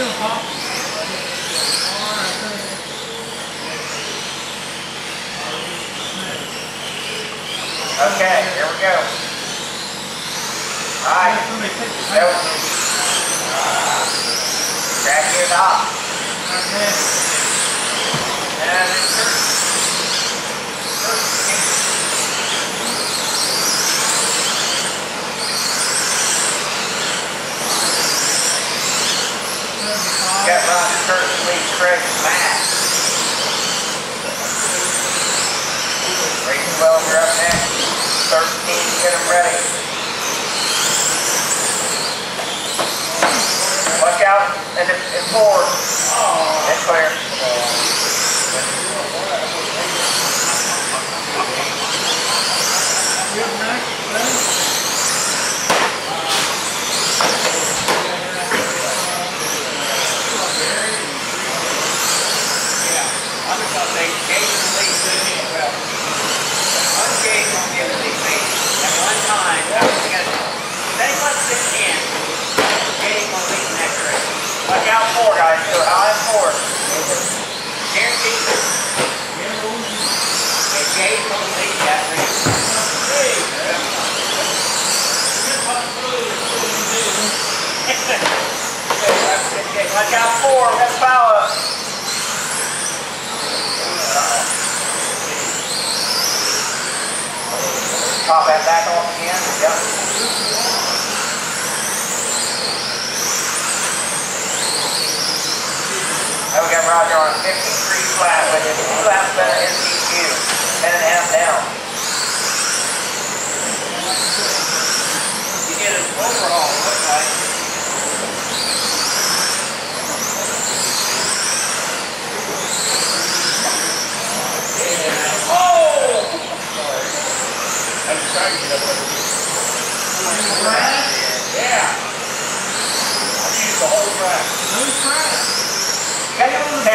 Okay, here we go. Alright. Nope. Crack your top. And got Roger Curtis, Lee, Craig, Matt. Rachel Wells, you're up next. 13, get them ready. Watch out, and it's forward. It's clear. Watch out for guys, do it high and forward. Guaranteed. Okay, Jay's going to lead that race. Watch out for, let's foul up. Pop that back off again. Yep. Now we got Roger on a 53 flat with his 2 laps better SDQ, 10.5 down. You get an overhaul, looks like. Oh! I was trying to get up there. Yeah. I used the whole track. Whole track? You got 10.5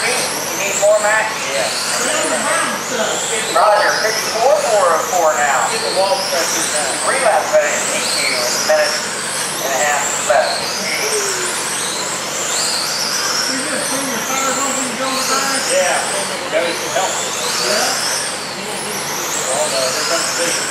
feet. You need more, Matt? Yeah. Roger, 54 404 now. Get the wall stretches down. 3 laps better than DQ in a minute and a half left. You just turn your tires on when you go back? Yeah. That was helpful. Yeah. Oh no, here comes the vision.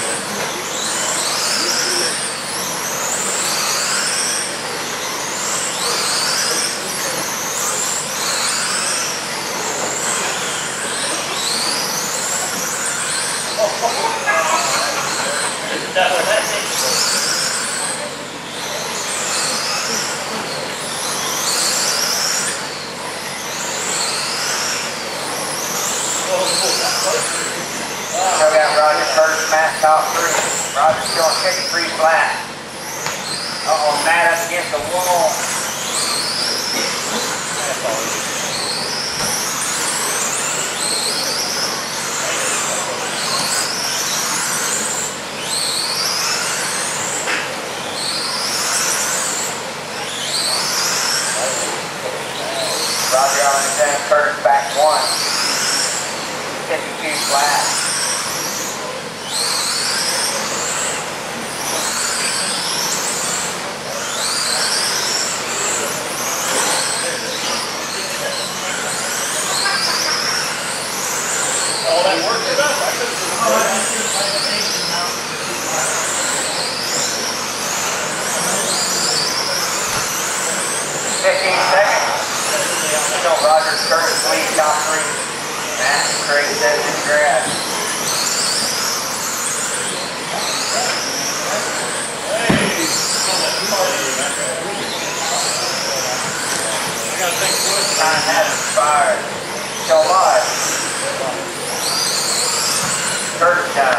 So we got Roger Curtis, Matt top 3. Roger's still on 53 flat. Uh-oh, Matt up against the wall. Roger on his end, Curtis back 1. 52 flat. All that work is up. I couldn't do it. 15 seconds. So Roger Curtis lead top 3. Matt and Craig says in grass. Time has expired. Still alive. Curtis time.